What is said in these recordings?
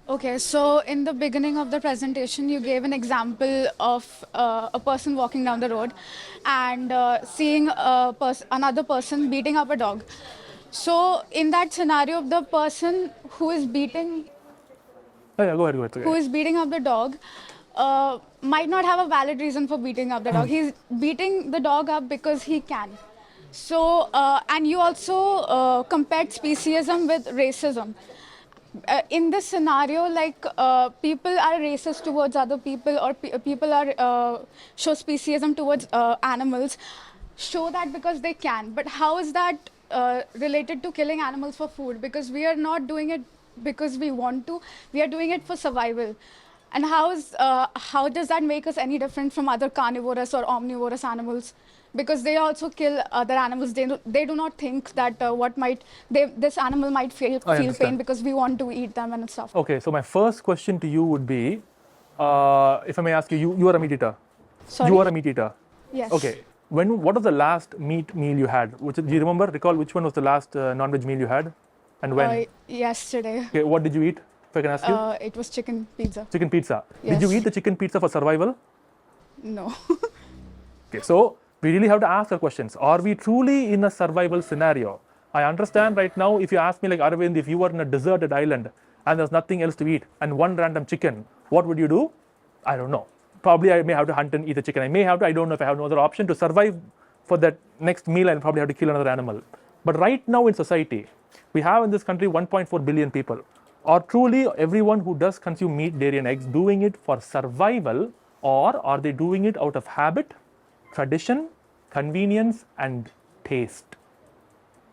Okay, so in the beginning of the presentation, you gave an example of a person walking down the road and seeing another person beating up a dog. So in that scenario, the person who is beating Oh, yeah, go ahead, go ahead. who Okay. is beating up the dog might not have a valid reason for beating up the dog. He's beating the dog up because he can. So, and you also compared speciesism with racism. In this scenario, like people are racist towards other people, or people are show speciesism towards animals, show that because they can. But how is that related to killing animals for food? Because we are not doing it because we want to. We are doing it for survival. And how does that make us any different from other carnivorous or omnivorous animals? Because they also kill other animals. They do not think that this animal might I feel pain understand. because we want to eat them and stuff. Okay, so my first question to you would be, if I may ask you, you are a meat eater. Sorry? You are a meat eater. Yes. Okay. What was the last meat meal you had? Do you recall which one was the last non-veg meal you had, and when? Yesterday. Okay, what did you eat? If I can ask you. It was chicken pizza. Chicken pizza. Yes. Did you eat the chicken pizza for survival? No. Okay, so we really have to ask our questions. Are we truly in a survival scenario? I understand right now, if you ask me like Arvind, if you were in a deserted island and there's nothing else to eat and one random chicken, what would you do? I don't know. Probably I may have to hunt and eat the chicken. I don't know if I have no other option to survive for that next meal. I'll probably have to kill another animal. But right now in society, we have in this country 1.4 billion people. Are truly everyone who does consume meat, dairy and eggs doing it for survival, or are they doing it out of habit, tradition, convenience and taste?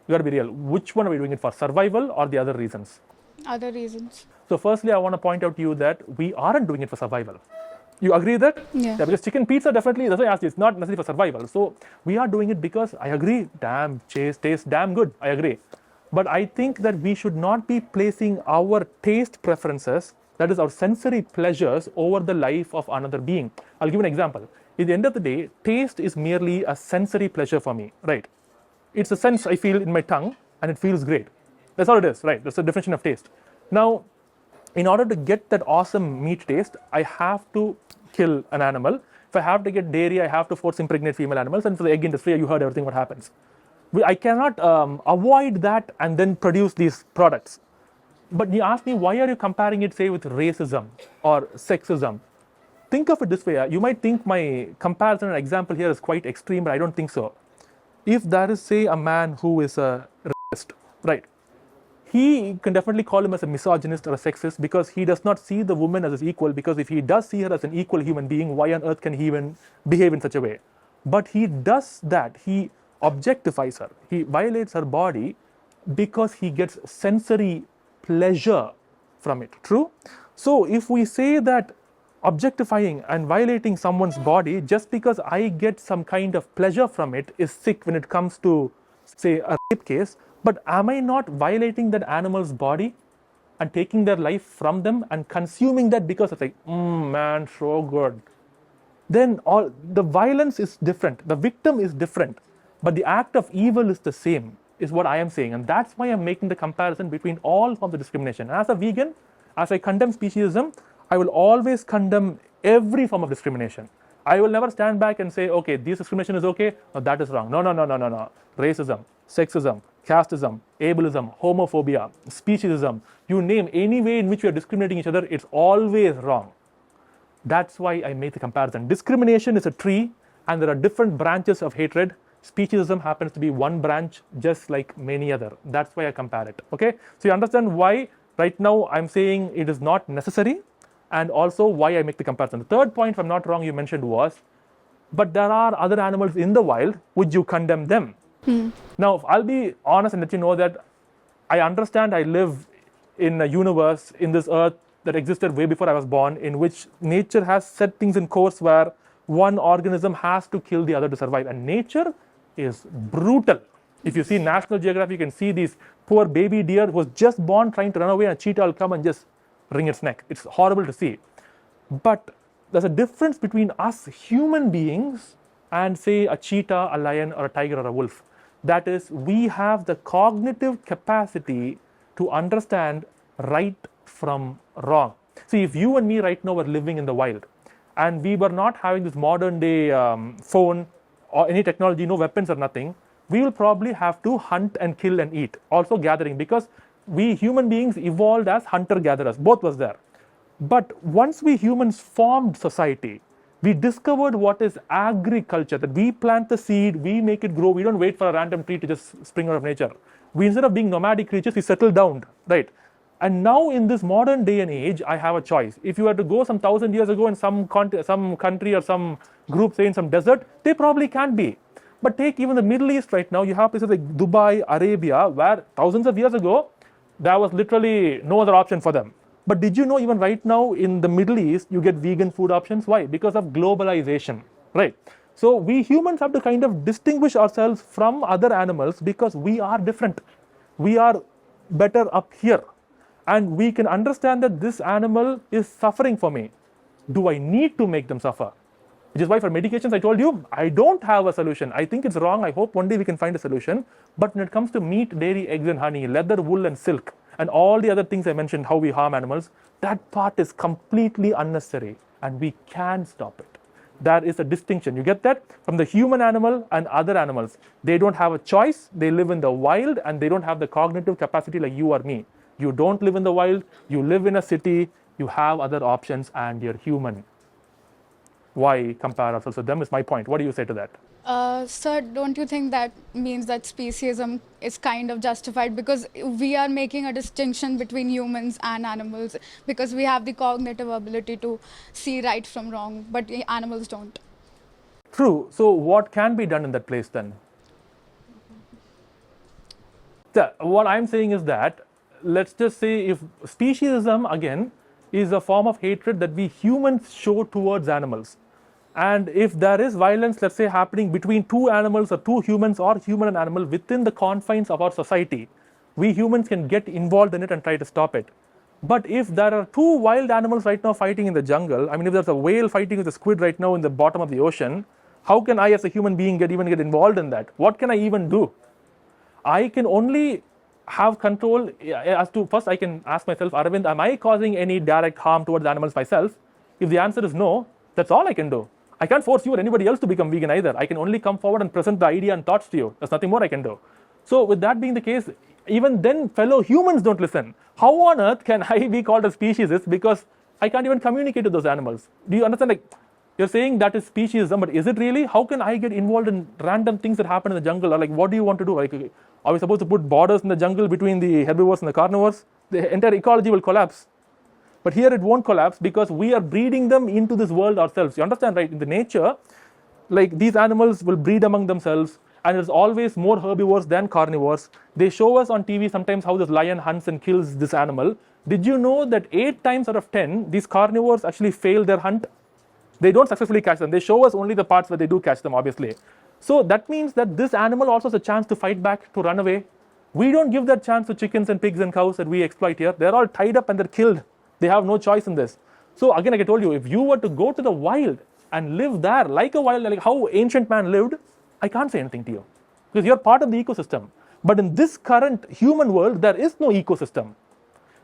You got to be real. Which one are we doing it for, survival or the other reasons? Other reasons. So firstly, I want to point out to you that we aren't doing it for survival. You agree that? Yeah. Because chicken pizza definitely, that's why I asked you, it's not necessarily for survival. So we are doing it because I agree, tastes damn good, I agree. But I think that we should not be placing our taste preferences, that is our sensory pleasures, over the life of another being. I'll give an example. At the end of the day, taste is merely a sensory pleasure for me, right? It's a sense I feel in my tongue and it feels great. That's all it is, right? That's the definition of taste. Now, in order to get that awesome meat taste, I have to kill an animal. If I have to get dairy, I have to force impregnate female animals. And for the egg industry, you heard everything what happens. I cannot avoid that and then produce these products. But you ask me, why are you comparing it, say, with racism or sexism? Think of it this way. You might think my comparison and example here is quite extreme, but I don't think so. If there is, say, a man who is a racist, right? He can definitely call him as a misogynist or a sexist because he does not see the woman as his equal, because if he does see her as an equal human being, why on earth can he even behave in such a way? But he does that. He objectifies her. He violates her body because he gets sensory pleasure from it. True? So if we say that objectifying and violating someone's body just because I get some kind of pleasure from it is sick when it comes to, say, a rape case, but am I not violating that animal's body and taking their life from them and consuming that because it's like, man, so good? Then all the violence is different, the victim is different, but the act of evil is the same, is what I am saying. And that's why I'm making the comparison between all forms of discrimination. As a vegan, as I condemn speciesism, I will always condemn every form of discrimination. I will never stand back and say, okay, this discrimination is okay, no, that is wrong. No. Racism, sexism, casteism, ableism, homophobia, speciesism, you name any way in which we are discriminating each other, it's always wrong. That's why I make the comparison. Discrimination is a tree and there are different branches of hatred. Speciesism happens to be one branch just like many other. That's why I compare it. Okay, so you understand why right now I'm saying it is not necessary, and also why I make the comparison. The third point, if I'm not wrong, you mentioned was, but there are other animals in the wild, would you condemn them? Now, I'll be honest and let you know that I understand I live in a universe, in this earth that existed way before I was born, in which nature has set things in course where one organism has to kill the other to survive. And nature is brutal. If you see National Geographic, you can see these poor baby deer who was just born trying to run away, and a cheetah will come and just wring its neck. It's horrible to see. But there's a difference between us human beings and, say, a cheetah, a lion, or a tiger, or a wolf. That is, we have the cognitive capacity to understand right from wrong. See, if you and me right now were living in the wild and we were not having this modern day phone or any technology, no weapons or nothing, we will probably have to hunt and kill and eat, also gathering, because we human beings evolved as hunter gatherers, both was there. But once we humans formed society, we discovered what is agriculture, that we plant the seed, we make it grow, we don't wait for a random tree to just spring out of nature. We, instead of being nomadic creatures, we settle down, right? And now in this modern day and age, I have a choice. If you were to go some 1,000 years ago in some country or some group, say in some desert, they probably can't be. But take even the Middle East right now, you have places like Dubai, Arabia, where thousands of years ago, there was literally no other option for them. But did you know even right now in the Middle East, you get vegan food options? Why? Because of globalization, right? So we humans have to kind of distinguish ourselves from other animals because we are different. We are better up here. And we can understand that this animal is suffering for me. Do I need to make them suffer? Which is why for medications, I told you, I don't have a solution. I think it's wrong. I hope one day we can find a solution. But when it comes to meat, dairy, eggs and honey, leather, wool and silk, and all the other things I mentioned, how we harm animals, that part is completely unnecessary and we can stop it. There is a distinction. You get that? From the human animal and other animals. They don't have a choice. They live in the wild and they don't have the cognitive capacity like you or me. You don't live in the wild. You live in a city. You have other options and you're human. Why compare ourselves with them is my point. What do you say to that? Sir, don't you think that means that speciesism is kind of justified because we are making a distinction between humans and animals because we have the cognitive ability to see right from wrong, but the animals don't? True. So what can be done in that place then? What I'm saying is that, let's just say if speciesism again is a form of hatred that we humans show towards animals. And if there is violence, let's say, happening between two animals or two humans or human and animal within the confines of our society, we humans can get involved in it and try to stop it. But if there are two wild animals right now fighting in the jungle, I mean, if there's a whale fighting with a squid right now in the bottom of the ocean, how can I as a human being even get involved in that? What can I even do? I can only have control as to, first I can ask myself, Arvind, am I causing any direct harm towards animals myself? If the answer is no, that's all I can do. I can't force you or anybody else to become vegan either. I can only come forward and present the idea and thoughts to you. There's nothing more I can do. So with that being the case, even then fellow humans don't listen. How on earth can I be called a speciesist because I can't even communicate to those animals? Do you understand? Like, you're saying that is speciesism, but is it really? How can I get involved in random things that happen in the jungle? Or like, what do you want to do? Like, are we supposed to put borders in the jungle between the herbivores and the carnivores? The entire ecology will collapse. But here it won't collapse because we are breeding them into this world ourselves. You understand, right? In the nature, like these animals will breed among themselves and there's always more herbivores than carnivores. They show us on TV sometimes how this lion hunts and kills this animal. Did you know that 8 times out of 10, these carnivores actually fail their hunt? They don't successfully catch them. They show us only the parts where they do catch them, obviously. So that means that this animal also has a chance to fight back, to run away. We don't give that chance to chickens and pigs and cows that we exploit here. They're all tied up and they're killed. They have no choice in this. So again, like I told you, if you were to go to the wild and live there like a wild, like how ancient man lived, I can't say anything to you because you're part of the ecosystem. But in this current human world, there is no ecosystem.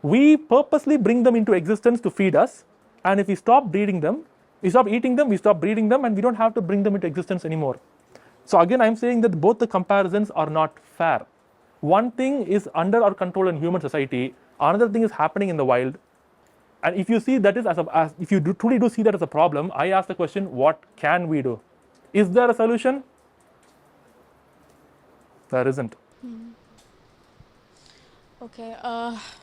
We purposely bring them into existence to feed us. And if we stop breeding them, we stop eating them, we stop breeding them, and we don't have to bring them into existence anymore. So again, I'm saying that both the comparisons are not fair. One thing is under our control in human society. Another thing is happening in the wild. And if you see that is if you truly do see that as a problem, I ask the question, what can we do? Is there a solution? There isn't. Okay,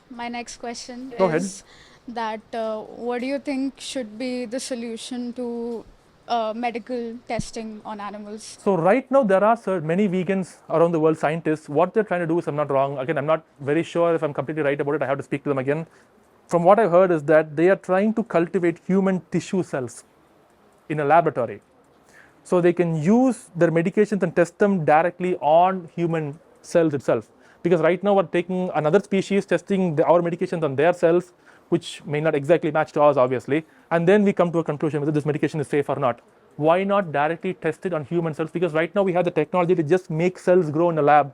my next question Go is that what do you think should be the solution to medical testing on animals? So right now there are many vegans around the world, scientists. What they're trying to do is, I'm not wrong. Again, I'm not very sure if I'm completely right about it. I have to speak to them again. From what I've heard is that they are trying to cultivate human tissue cells in a laboratory. So they can use their medications and test them directly on human cells itself. Because right now we're taking another species, testing our medications on their cells, which may not exactly match to ours, obviously. And then we come to a conclusion whether this medication is safe or not. Why not directly test it on human cells? Because right now we have the technology to just make cells grow in a lab.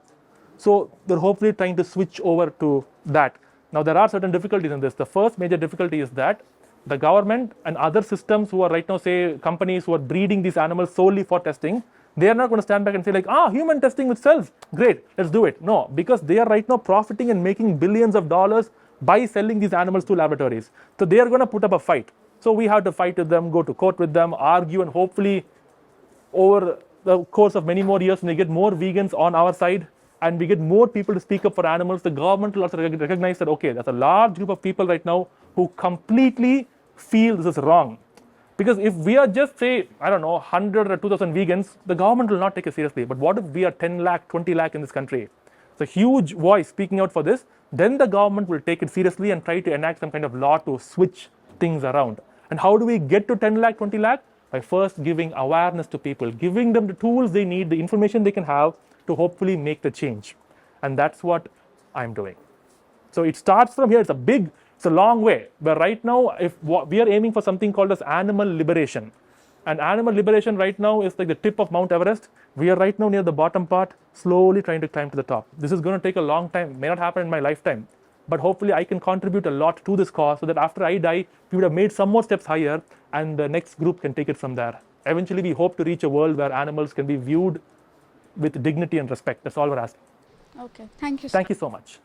So they're hopefully trying to switch over to that. Now, there are certain difficulties in this. The first major difficulty is that the government and other systems who are right now, say, companies who are breeding these animals solely for testing, they are not going to stand back and say like, human testing which sells, great, let's do it. No, because they are right now profiting and making billions of dollars by selling these animals to laboratories. So they are going to put up a fight. So we have to fight with them, go to court with them, argue, and hopefully over the course of many more years, when we get more vegans on our side and we get more people to speak up for animals, the government will also recognize that, okay, there's a large group of people right now who completely feel this is wrong. Because if we are just, say, I don't know, 100 or 2,000 vegans, the government will not take it seriously. But what if we are 10 lakh, 20 lakh in this country? It's a huge voice speaking out for this. Then the government will take it seriously and try to enact some kind of law to switch things around. And how do we get to 10 lakh, 20 lakh? By first giving awareness to people, giving them the tools they need, the information they can have to hopefully make the change. And that's what I'm doing. So it starts from here. It's a long way. But right now, we are aiming for something called as animal liberation. And animal liberation right now is like the tip of Mount Everest. We are right now near the bottom part, slowly trying to climb to the top. This is going to take a long time, may not happen in my lifetime. But hopefully I can contribute a lot to this cause so that after I die, we would have made some more steps higher and the next group can take it from there. Eventually, we hope to reach a world where animals can be viewed with dignity and respect. That's all we're asking. Okay, thank you. Thank you so much.